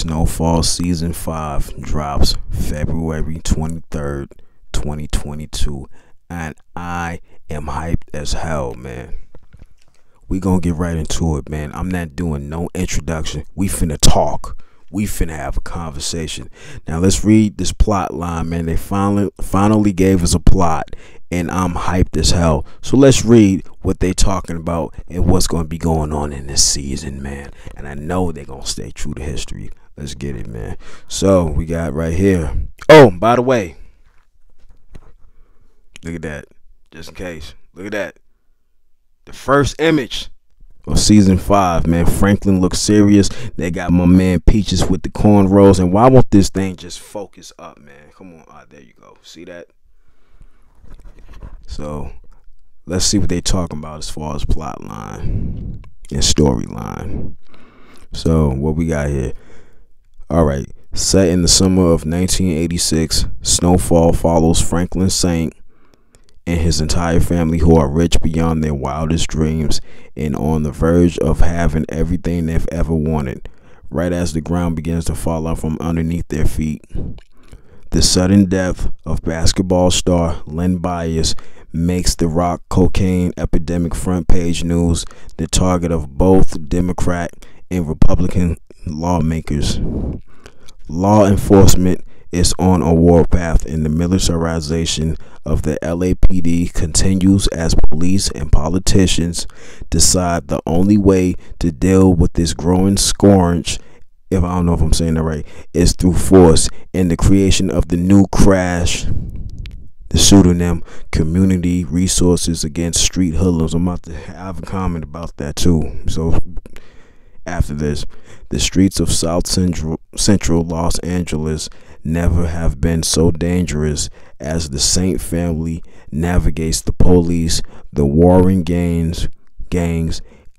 Snowfall Season 5 drops February 23rd, 2022. And I am hyped as hell, man. We gonna get right into it, man. I'm not doing no introduction. We finna talk. We finna have a conversation. Now let's read this plot line, man. They finally gave us a plot, and I'm hyped as hell. So let's read what they talking about and what's gonna be going on in this season, man. And I know they're gonna stay true to history. Let's get it, man. So we got right here. Oh, by the way, look at that. Just in case. Look at that. The first image of season 5, man. Franklin looks serious. They got my man Peaches with the cornrows. And why won't this thing just focus up, man? Come on. There you go. See that? So let's see what they talking about as far as plot line and storyline. So what we got here? All right. Set in the summer of 1986, Snowfall follows Franklin Saint and his entire family, who are rich beyond their wildest dreams and on the verge of having everything they've ever wanted, right as the ground begins to fall out from underneath their feet. The sudden death of basketball star Len Bias makes the rock cocaine epidemic front page news, the target of both Democrat and Republican lawmakers. Law enforcement is on a warpath, and the militarization of the LAPD continues as police and politicians decide the only way to deal with this growing scourge, if I don't know if I'm saying that right, is through force and the creation of the new crash, the pseudonym Community Resources Against Street Hoodlums. I'm about to have a comment about that too. So after this, the streets of South Central Los Angeles never have been so dangerous as the Saint family navigates the police, the warring gangs,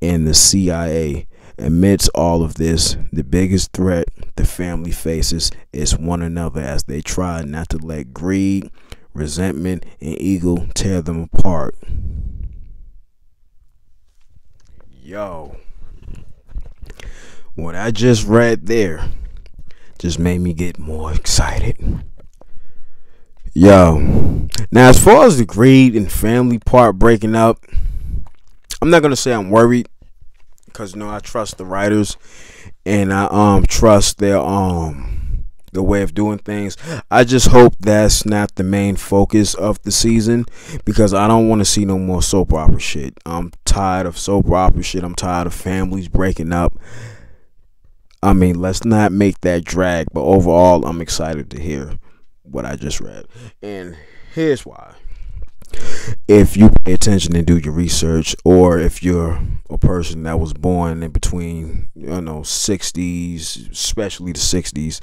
and the CIA. Amidst all of this, the biggest threat the family faces is one another, as they try not to let greed, resentment, and ego tear them apart. Yo, what I just read there just made me get more excited. Yo, now as far as the greed and family part breaking up, I'm not gonna say I'm worried, because I trust the writers and I trust their the way of doing things. I just hope that's not the main focus of the season, because I don't want to see no more soap opera shit. I'm tired of soap opera shit. I'm tired of families breaking up. I mean, let's not make that drag, but overall, I'm excited to hear what I just read. And here's why. If you pay attention and do your research, or if you're a person that was born in between, 60s, especially the 60s,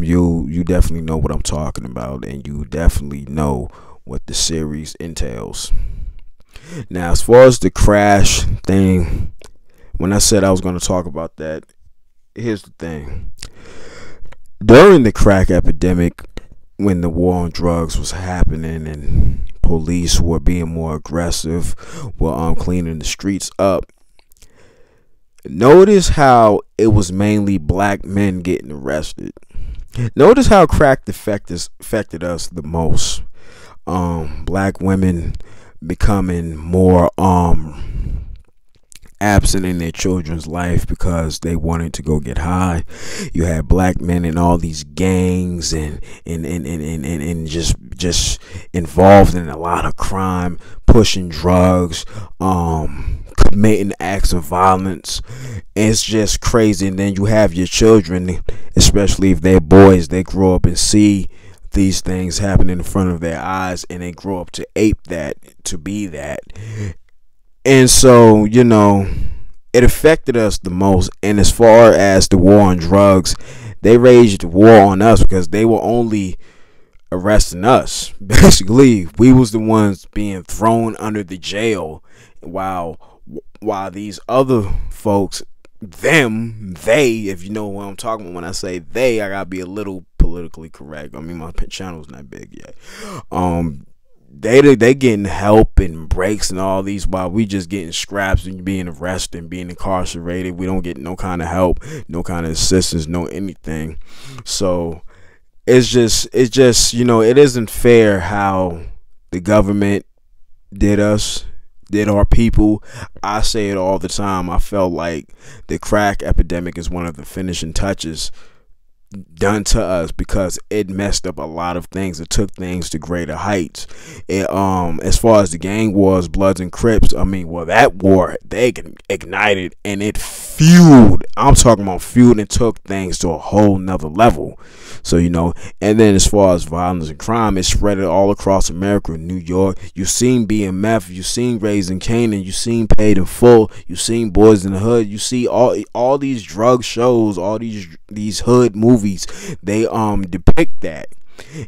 you definitely know what I'm talking about, and you definitely know what the series entails. Now, as far as the crash thing, when I said I was going to talk about that, here's the thing. During the crack epidemic, when the war on drugs was happening and police were being more aggressive, were cleaning the streets up, notice how it was mainly black men getting arrested. Notice how crack affected us the most. Black women becoming more absent in their children's life because they wanted to go get high. You had black men in all these gangs and just involved in a lot of crime, pushing drugs, committing acts of violence. It's just crazy. And then you have your children, especially if they're boys, they grow up and see these things happen in front of their eyes, and they grow up to ape that, to be that. And so, it affected us the most. And as far as the war on drugs, they waged war on us because they were only arresting us. Basically, we was the ones being thrown under the jail, while these other folks, they, if you know what I'm talking about when I say they, I gotta be a little politically correct. I mean, my channel's not big yet. they getting help and breaks and all these, while we just getting scraps and being arrested and being incarcerated. We don't get no kind of help, no kind of assistance, no anything. So it's just it isn't fair how the government did us, did our people. I say it all the time. I felt like the crack epidemic is one of the finishing touches done to us, because it messed up a lot of things. It took things to greater heights. As far as the gang wars, Bloods and Crips, I mean, well, that war, they ignited and it fueled. I'm talking about fueled and took things to a whole nother level. So and then as far as violence and crime, it spread it all across America. New York, you seen BMF, you seen Raising Canaan, you seen Paid in Full, you seen Boys in the Hood, you see all these drug shows, all these hood movies. They depict that.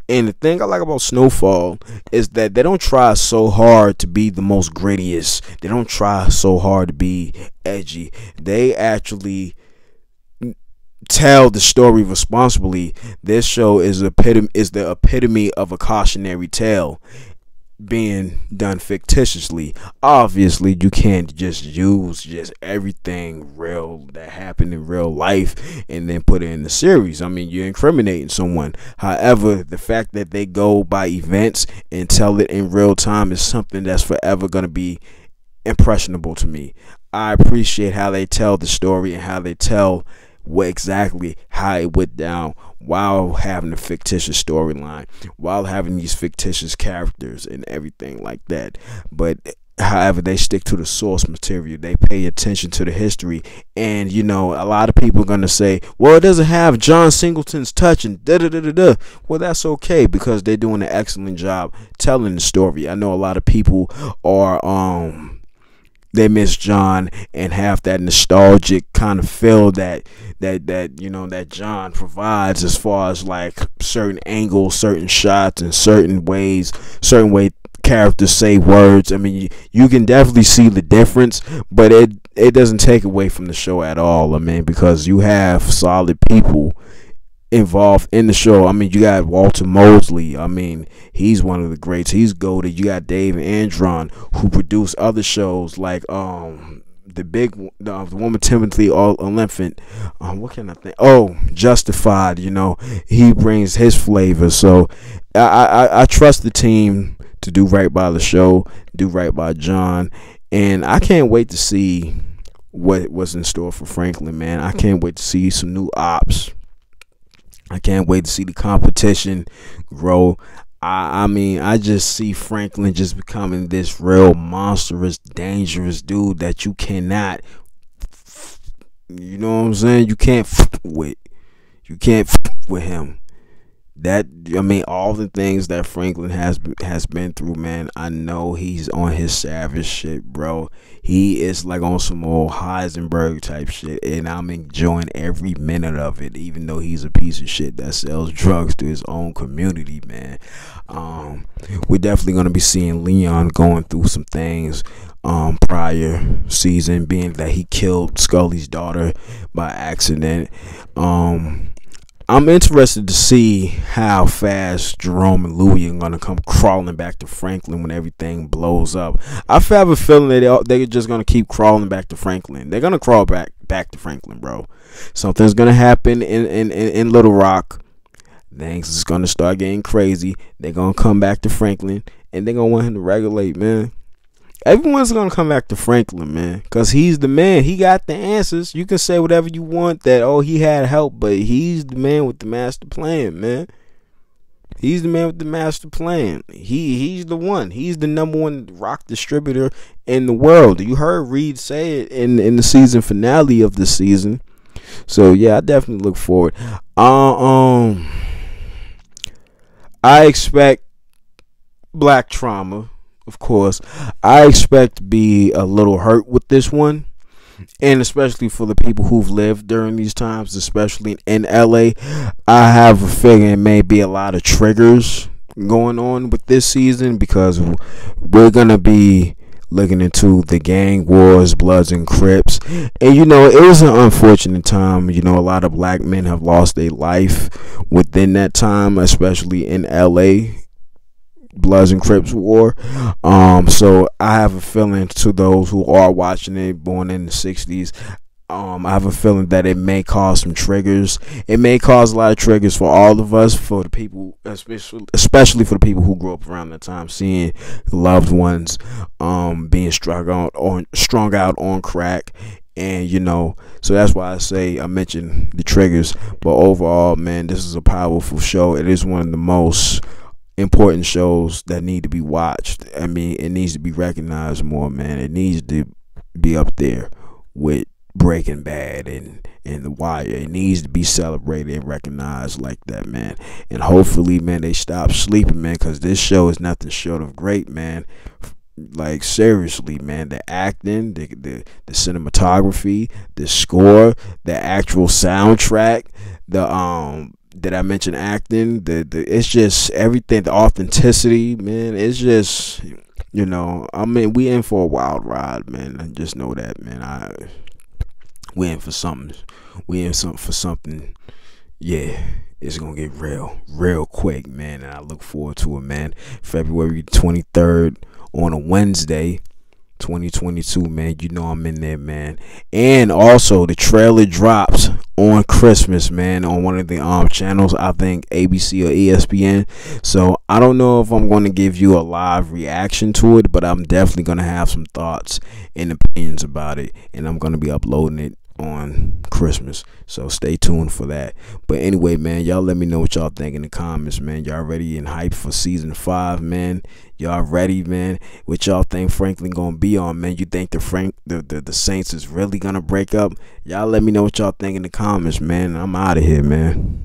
And the thing I like about Snowfall is that they don't try so hard to be the most grittiest. They don't try so hard to be edgy. They actually tell the story responsibly. This show is the epitome of a cautionary tale being done fictitiously. Obviously, you can't just use just everything real that happened in real life and then put it in the series. I mean, you're incriminating someone. However, the fact that they go by events and tell it in real time is something that's forever going to be impressionable to me. I appreciate how they tell the story and how they tell exactly how it went down, while having a fictitious storyline, while having these fictitious characters and everything like that. But however, they stick to the source material. They pay attention to the history. And a lot of people are gonna say, well, it doesn't have John Singleton's touch and da da da da da. Well, that's okay, because they're doing an excellent job telling the story. I know a lot of people are they miss John and have that nostalgic kind of feel that John provides, as far as like certain angles, certain shots, and certain way characters say words. I mean, you can definitely see the difference, but it doesn't take away from the show at all. I mean, because you have solid people involved in the show. I mean, you got Walter Mosley. I mean, he's one of the greats. He's goated. You got Dave Andron, who produced other shows like the one with Timothy Olyphant. What can I think? Oh, Justified. He brings his flavor. So I trust the team to do right by the show, do right by John, and I can't wait to see what was in store for Franklin, man. I can't wait to see some new ops. I can't wait to see the competition grow. I mean, I just see Franklin just becoming this real monstrous, dangerous dude that you cannot, you know what I'm saying? You can't with. You can't with him. All the things that Franklin has been through, man. I know he's on his savage shit, bro. He is like on some old Heisenberg type shit, and I'm enjoying every minute of it, even though he's a piece of shit that sells drugs to his own community, man. We're definitely gonna be seeing Leon going through some things. Prior season, being that he killed Scully's daughter by accident. I'm interested to see how fast Jerome and Louie are gonna come crawling back to Franklin when everything blows up. I have a feeling that they're just gonna keep crawling back to Franklin. They're gonna crawl back to Franklin, bro. Something's gonna happen in Little Rock. Things is gonna start getting crazy. They're gonna come back to Franklin, and they're gonna want him to regulate, man. Everyone's gonna come back to Franklin, man, because he's the man. He got the answers. You can say whatever you want that, oh, he had help, but he's the man with the master plan, man. He's the man with the master plan. He's the one. He's the number one rock distributor in the world. You heard Reed say it in the season finale of the season. So yeah, I definitely look forward. I expect black trauma. Of course, I expect to be a little hurt with this one, and especially for the people who've lived during these times, especially in LA. I have a feeling it may be a lot of triggers going on with this season, because we're gonna be looking into the gang wars, Bloods and Crips, and it was an unfortunate time. A lot of black men have lost their life within that time, especially in LA. Bloods and Crips war. So I have a feeling, to those who are watching it, born in the '60s, I have a feeling that it may cause some triggers. It may cause a lot of triggers for all of us, for the people, especially for the people who grew up around that time, seeing loved ones being strung out on crack. And so that's why I mentioned the triggers. But overall, man, this is a powerful show. It is one of the most important shows that need to be watched. I mean, it needs to be recognized more, man. It needs to be up there with Breaking Bad and The Wire. It needs to be celebrated and recognized like that, man. And hopefully, man, they stop sleeping, man, because this show is nothing short of great, man. Like, seriously, man, the acting, the cinematography, the score, the actual soundtrack, the did I mention acting? The it's just everything, the authenticity, man. It's just, I mean, we in for a wild ride, man. I just know that, man. We in for something. For something. Yeah, it's gonna get real quick, man. And I look forward to it, man. February 23rd on a Wednesday, 2022, man. I'm in there, man. And also, the trailer drops on Christmas, man, on one of the channels, I think ABC or ESPN. So I don't know if I'm going to give you a live reaction to it, but I'm definitely going to have some thoughts and opinions about it, and I'm going to be uploading it on Christmas, so stay tuned for that. But anyway, man, y'all let me know what y'all think in the comments, man. Y'all ready and hyped for season 5, man? Y'all ready, man? What y'all think Franklin gonna be on, man? You think the Saints is really gonna break up? Y'all let me know what y'all think in the comments, man. I'm out of here, man.